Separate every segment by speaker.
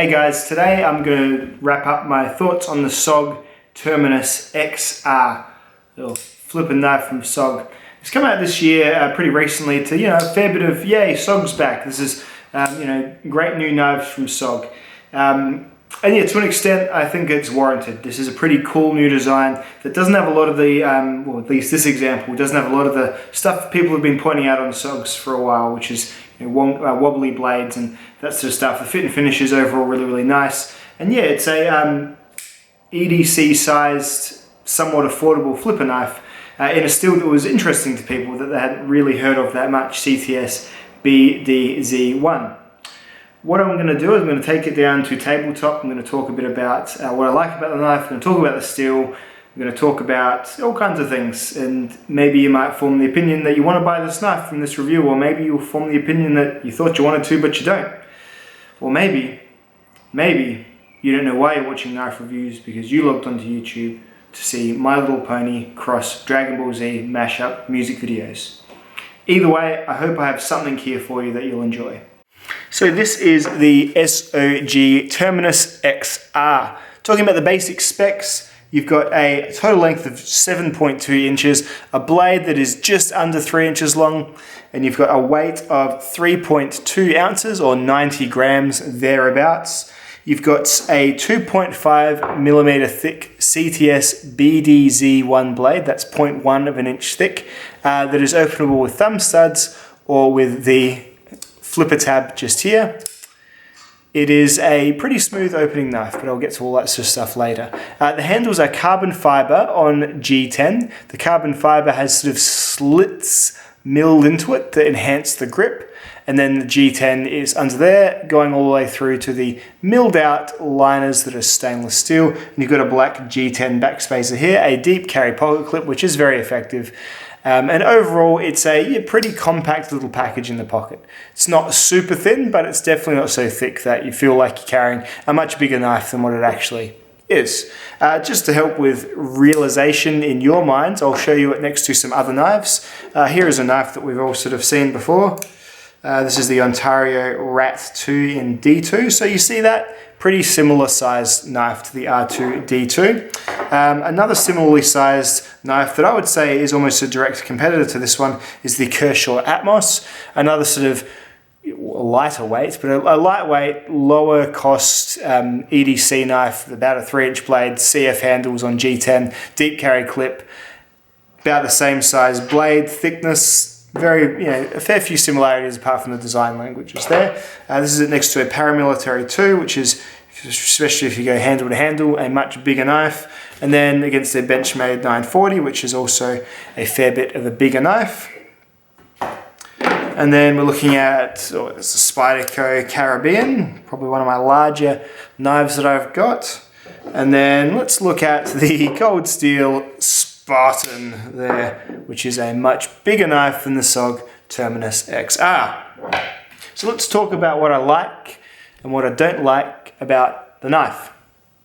Speaker 1: Hey guys, today I'm going to wrap up my thoughts on the SOG Terminus XR, little flipping knife from SOG. It's come out this year pretty recently to, a fair bit of, yay, SOG's back. This is, great new knives from SOG. And yeah, to an extent, I think it's warranted. This is a pretty cool new design that doesn't have a lot of the, well, at least this example, doesn't have a lot of the stuff people have been pointing out on SOGs for a while, which is wobbly blades and that sort of stuff. The fit and finish is overall really, really nice. And yeah, it's a EDC-sized, somewhat affordable flipper knife in a steel that was interesting to people that they hadn't really heard of that much, CTS BDZ1. What I'm going to do is I'm going to take it down to tabletop. I'm going to talk a bit about what I like about the knife. I'm going to talk about the steel. I'm going to talk about all kinds of things, and maybe you might form the opinion that you want to buy this knife from this review, or maybe you'll form the opinion that you thought you wanted to but you don't. Or maybe you don't know why you're watching knife reviews because you logged onto YouTube to see My Little Pony cross Dragon Ball Z mashup music videos. Either way, I hope I have something here for you that you'll enjoy. So this is the SOG Terminus XR. Talking about the basic specs, you've got a total length of 7.2 inches, a blade that is just under 3 inches long, and you've got a weight of 3.2 ounces or 90 grams thereabouts. You've got a 2.5 millimeter thick CTS BDZ1 blade, that's 0.1 of an inch thick, that is openable with thumb studs or with the flipper tab just here. It is a pretty smooth opening knife, but I'll get to all that sort of stuff later. The handles are carbon fiber on G10. The carbon fiber has sort of slits milled into it to enhance the grip. And then the G10 is under there, going all the way through to the milled out liners that are stainless steel. And you've got a black G10 backspacer here, a deep carry pocket clip, which is very effective. And overall, it's a pretty compact little package in the pocket. It's not super thin, but it's definitely not so thick that you feel like you're carrying a much bigger knife than what it actually is. Just to help with realization in your minds, I'll show you it next to some other knives. Here is a knife that we've all sort of seen before. This is the Ontario Rat 2 in D2. So you see that? Pretty similar sized knife to the R2 D2. Another similarly sized knife that I would say is almost a direct competitor to this one is the Kershaw Atmos. Another sort of lighter weight, but a lightweight, lower cost EDC knife, about a 3-inch blade, CF handles on G10, deep carry clip, about the same size blade, thickness, very, a fair few similarities apart from the design languages there. This is it next to a paramilitary 2, which is, especially if you go handle to handle, a much bigger knife. And then against their Benchmade 940, which is also a fair bit of a bigger knife. And then we're looking at, it's a Spyderco Caribbean, probably one of my larger knives that I've got. And then let's look at the Cold Steel Spartan there, which is a much bigger knife than the SOG Terminus XR. So let's talk about what I like and what I don't like about the knife.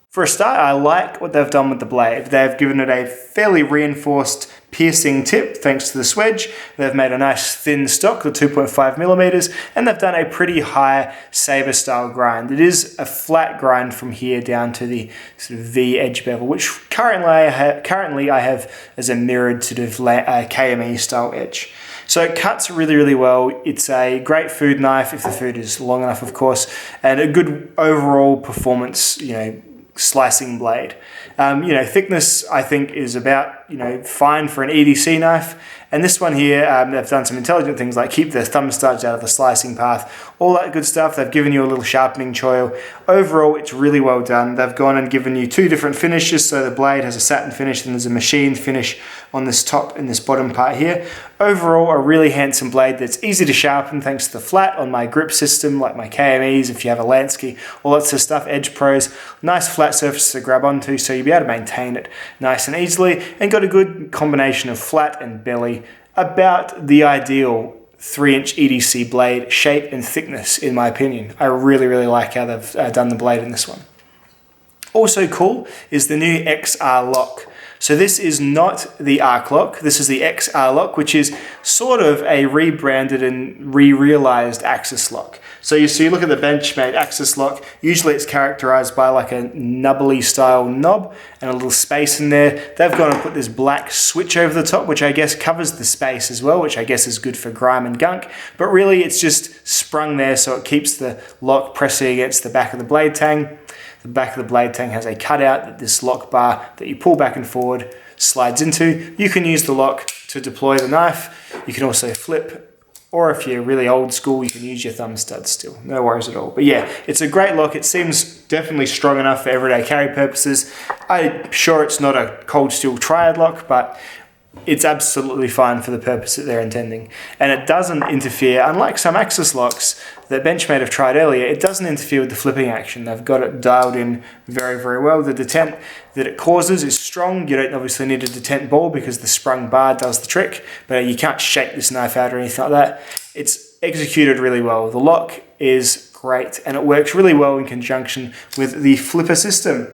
Speaker 1: For a start, I like what they've done with the blade. They've given it a fairly reinforced piercing tip thanks to the swedge. They've made a nice thin stock, the 2.5 millimeters, and they've done a pretty high saber style grind. It is a flat grind from here down to the sort of V edge bevel, which currently I have as a mirrored sort of KME style edge. So it cuts really, really well. It's a great food knife, if the food is long enough, of course, and a good overall performance, slicing blade. Thickness I think is about fine for an EDC knife, and this one here they've done some intelligent things like keep the thumb studs out of the slicing path, all that good stuff. They've given you a little sharpening choil. Overall, it's really well done. They've gone and given you 2 different finishes, so the blade has a satin finish and there's a machined finish on this top and this bottom part here. Overall, a really handsome blade that's easy to sharpen thanks to the flat on my grip system, like my KMEs, if you have a Lansky, all that sort of stuff, Edge Pros. Nice flat surface to grab onto, so you'll be able to maintain it nice and easily, and got a good combination of flat and belly, about the ideal 3-inch EDC blade shape and thickness, in my opinion. I really, really like how they've done the blade in this one. Also cool is the new XR lock. So this is not the arc lock, this is the XR lock, which is sort of a rebranded and re-realized axis lock. So you look at the Benchmade axis lock, usually it's characterized by like a nubbly style knob and a little space in there. They've gone and put this black switch over the top, which I guess covers the space as well, which I guess is good for grime and gunk, but really it's just sprung there so it keeps the lock pressing against the back of the blade tang. The back of the blade tang has a cutout that this lock bar that you pull back and forward slides into. You can use the lock to deploy the knife. You can also flip, or if you're really old school, you can use your thumb stud still. No worries at all. But yeah, it's a great lock. It seems definitely strong enough for everyday carry purposes. I'm sure it's not a cold steel triad lock, but it's absolutely fine for the purpose that they're intending. And it doesn't interfere, unlike some axis locks that Benchmade have tried earlier, it doesn't interfere with the flipping action. They've got it dialed in very, very well. The detent that it causes is strong. You don't obviously need a detent ball because the sprung bar does the trick, but you can't shake this knife out or anything like that. It's executed really well. The lock is great and it works really well in conjunction with the flipper system.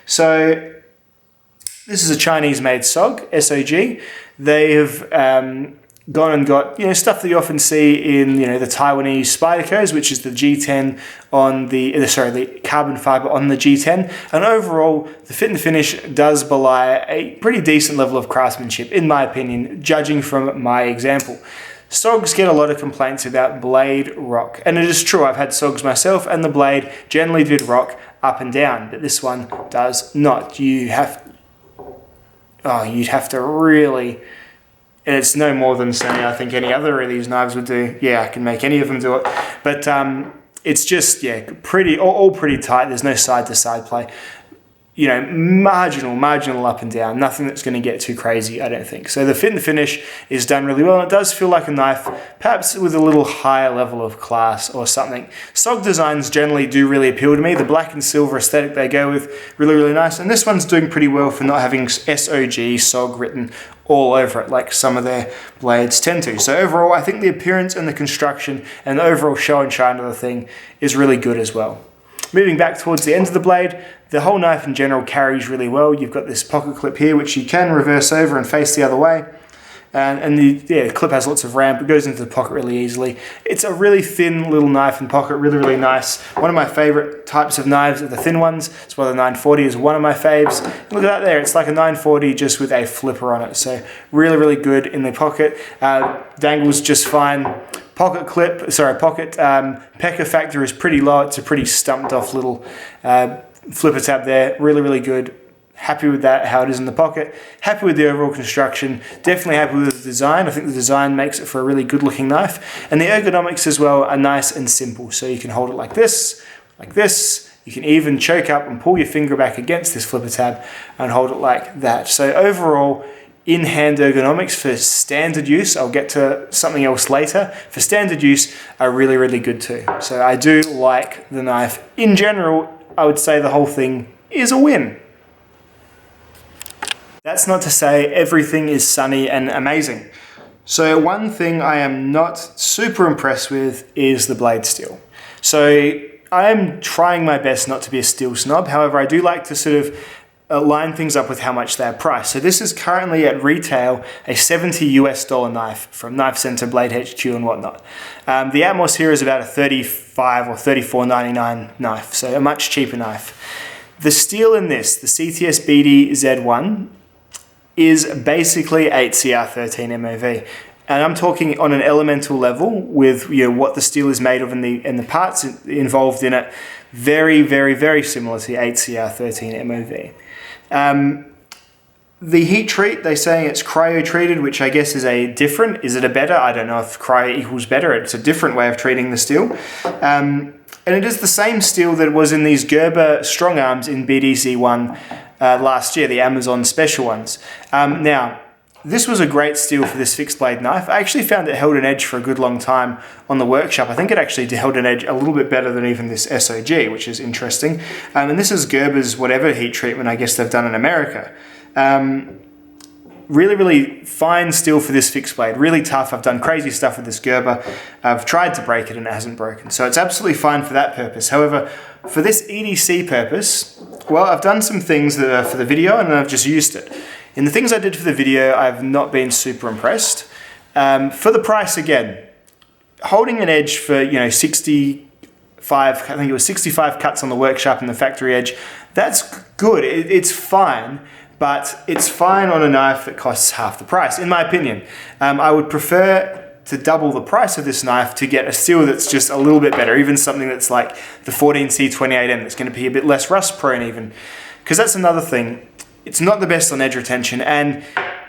Speaker 1: So this is a Chinese-made SOG, SOG. They have gone and got stuff that you often see in the Taiwanese Spydercos, which is the G10 on the carbon fiber on the G10. And overall, the fit and finish does belie a pretty decent level of craftsmanship, in my opinion, judging from my example. SOGs get a lot of complaints about blade rock, and it is true. I've had SOGs myself, and the blade generally did rock up and down, but this one does not. You'd have to really, and it's no more than say I think any other of these knives would do. Yeah, I can make any of them do it, but it's just pretty all pretty tight. There's no side to side play. Marginal up and down, nothing that's going to get too crazy, I don't think. So the fit and finish is done really well, and it does feel like a knife, perhaps with a little higher level of class or something. SOG designs generally do really appeal to me. The black and silver aesthetic they go with, really, really nice. And this one's doing pretty well for not having SOG written all over it, like some of their blades tend to. So overall, I think the appearance and the construction and the overall show and shine of the thing is really good as well. Moving back towards the end of the blade, the whole knife in general carries really well. You've got this pocket clip here, which you can reverse over and face the other way. And the clip has lots of ramp. It goes into the pocket really easily. It's a really thin little knife and pocket, really, really nice. One of my favorite types of knives are the thin ones. That's why the 940 is one of my faves. Look at that there. It's like a 940 just with a flipper on it. So really, really good in the pocket. Dangles just fine. Pocket pecker factor is pretty low. It's a pretty stumped off little flipper tab there. Really, really good. Happy with that, how it is in the pocket. Happy with the overall construction. Definitely happy with the design. I think the design makes it for a really good looking knife. And the ergonomics as well are nice and simple. So you can hold it like this, like this. You can even choke up and pull your finger back against this flipper tab and hold it like that. So overall, in-hand ergonomics for standard use, I'll get to something else later, for standard use are really, really good too. So I do like the knife. In general, I would say the whole thing is a win. That's not to say everything is sunny and amazing. So one thing I am not super impressed with is the blade steel. So I am trying my best not to be a steel snob. However, I do like to sort of line things up with how much they're priced. So this is currently at retail a $70 US knife from Knife Center, Blade HQ and whatnot. The Atmos here is about a $35 or $34.99 knife, so a much cheaper knife. The steel in this, the CTS BD Z1, is basically 8CR13 MOV. And I'm talking on an elemental level with what the steel is made of and the parts involved in it. Very, very, very similar to 8CR13 MOV. The heat treat, they're saying it's cryo-treated, which I guess is is it a better? I don't know if cryo equals better. It's a different way of treating the steel. And it is the same steel that was in these Gerber strong arms in BDZ1 last year, the Amazon special ones. Now, this was a great steel for this fixed blade knife. I actually found it held an edge for a good long time on the workshop. I think it actually held an edge a little bit better than even this SOG, which is interesting. And this is Gerber's whatever heat treatment I guess they've done in America. Really, really fine steel for this fixed blade. Really tough. I've done crazy stuff with this Gerber. I've tried to break it and it hasn't broken. So it's absolutely fine for that purpose. However, for this EDC purpose, well, I've done some things that are for the video and I've just used it. In the things I did for the video, I've not been super impressed. For the price, again, holding an edge for 65, I think it was 65 cuts on the workshop and the factory edge, that's good. It's fine. But it's fine on a knife that costs half the price, in my opinion. I would prefer to double the price of this knife to get a steel that's just a little bit better, even something that's like the 14C28M that's going to be a bit less rust prone even. Because that's another thing. It's not the best on edge retention, and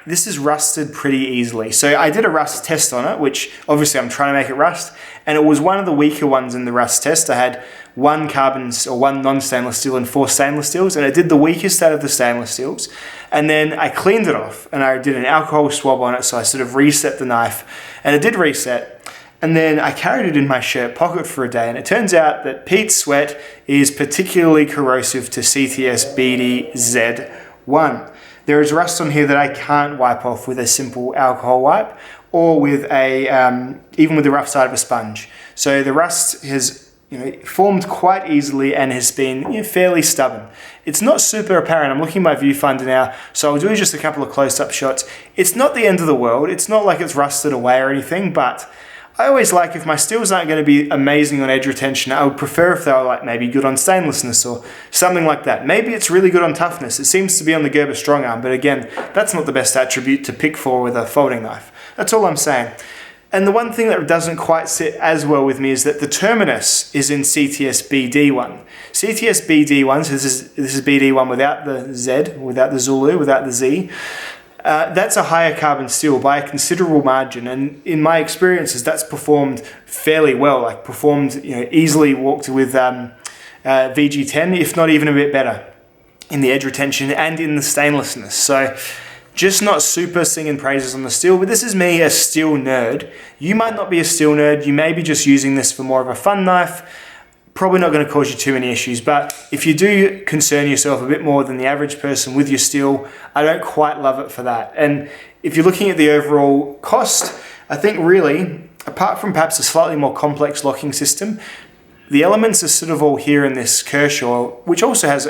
Speaker 1: this is rusted pretty easily. So I did a rust test on it, which obviously I'm trying to make it rust, and it was one of the weaker ones in the rust test. I had one non-stainless steel and 4 stainless steels, and it did the weakest out of the stainless steels. And then I cleaned it off and I did an alcohol swab on it, so I sort of reset the knife, and it did reset. And then I carried it in my shirt pocket for a day, and it turns out that peat sweat is particularly corrosive to CTS BDZ1. There is rust on here that I can't wipe off with a simple alcohol wipe or with even with the rough side of a sponge. So the rust has formed quite easily and has been fairly stubborn. It's not super apparent. I'm looking at my viewfinder now, so I'll do just a couple of close-up shots. It's not the end of the world. It's not like it's rusted away or anything, but I always like, if my steels aren't going to be amazing on edge retention, I would prefer if they were like maybe good on stainlessness or something like that. Maybe it's really good on toughness. It seems to be on the Gerber strong arm, but again, that's not the best attribute to pick for with a folding knife. That's all I'm saying. And the one thing that doesn't quite sit as well with me is that the Terminus is in CTS BD1. CTS BD1, so this is BD1 without the Z, without the Zulu, without the Z. That's a higher carbon steel by a considerable margin, and in my experiences, that's performed fairly well. Like performed, easily walked with VG10, if not even a bit better, in the edge retention and in the stainlessness. So, just not super singing praises on the steel, but this is me, a steel nerd. You might not be a steel nerd. You may be just using this for more of a fun knife. Probably not going to cause you too many issues, but if you do concern yourself a bit more than the average person with your steel, I don't quite love it for that. And if you're looking at the overall cost, I think really, apart from perhaps a slightly more complex locking system, the elements are sort of all here in this Kershaw, which also has,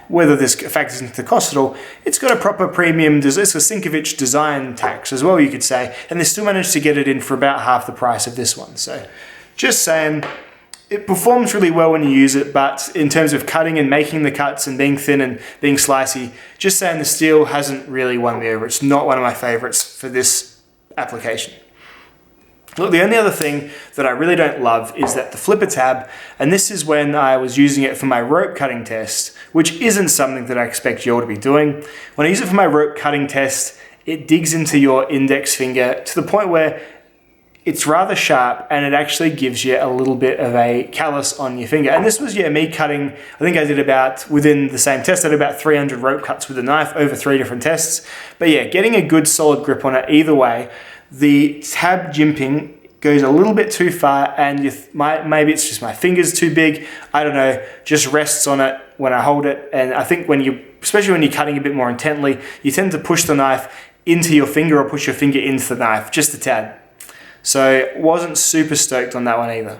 Speaker 1: whether this factors into the cost at all, it's got a proper premium, it's a Sinkovich design tax as well, you could say, and they still managed to get it in for about half the price of this one. So, just saying, it performs really well when you use it, but in terms of cutting and making the cuts and being thin and being slicey, just saying the steel hasn't really won me over. It's not one of my favorites for this application. Look, the only other thing that I really don't love is that the flipper tab, and this is when I was using it for my rope cutting test, which isn't something that I expect you all to be doing. When I use it for my rope cutting test, it digs into your index finger to the point where it's rather sharp and it actually gives you a little bit of a callus on your finger. And this was, me cutting, I think I did about, within the same test, I did about 300 rope cuts with a knife over 3 different tests. But yeah, getting a good solid grip on it either way. The tab jimping goes a little bit too far, and maybe it's just my fingers too big. I don't know, just rests on it when I hold it. And I think especially when you're cutting a bit more intently, you tend to push the knife into your finger or push your finger into the knife, just a tad. So wasn't super stoked on that one either.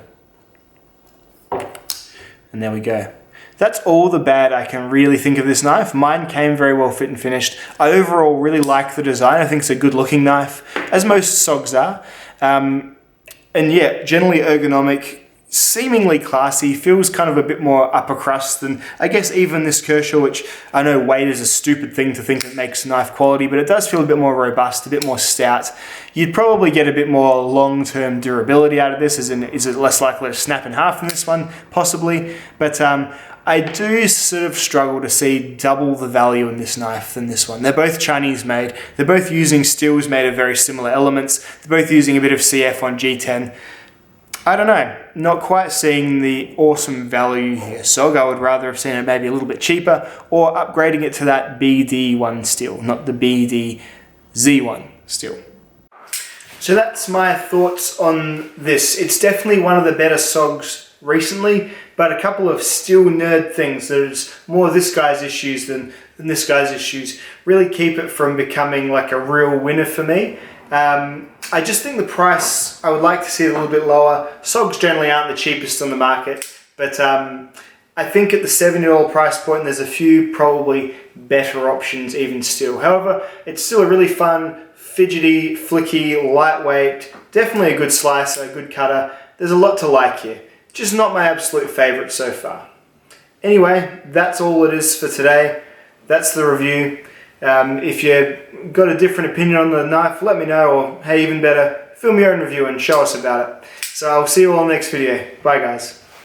Speaker 1: And there we go. That's all the bad I can really think of this knife. Mine came very well fit and finished. I overall really like the design. I think it's a good looking knife, as most SOGs are. And yeah, generally ergonomic, seemingly classy, feels kind of a bit more upper crust than, I guess, even this Kershaw, which I know weight is a stupid thing to think that makes knife quality, but it does feel a bit more robust, a bit more stout. You'd probably get a bit more long-term durability out of this, as in, is it less likely to snap in half than this one? Possibly. But I do sort of struggle to see double the value in this knife than this one. They're both Chinese made. They're both using steels made of very similar elements. They're both using a bit of CF on G10. I don't know, not quite seeing the awesome value here. SOG, I would rather have seen it maybe a little bit cheaper, or upgrading it to that BD1 steel, not the BDZ1 steel. So that's my thoughts on this. It's definitely one of the better SOGs recently, but a couple of steel nerd things. There's more of this guy's issues than this guy's issues. Really keep it from becoming like a real winner for me. I just think the price, I would like to see it a little bit lower. SOGs generally aren't the cheapest on the market, but I think at the $70 price point, there's a few probably better options even still. However, it's still a really fun, fidgety, flicky, lightweight, definitely a good slicer, a good cutter. There's a lot to like here. Just not my absolute favorite so far. Anyway, that's all it is for today. That's the review. If you've got a different opinion on the knife, let me know, or hey, even better, film your own review and show us about it. So I'll see you all in the next video. Bye guys.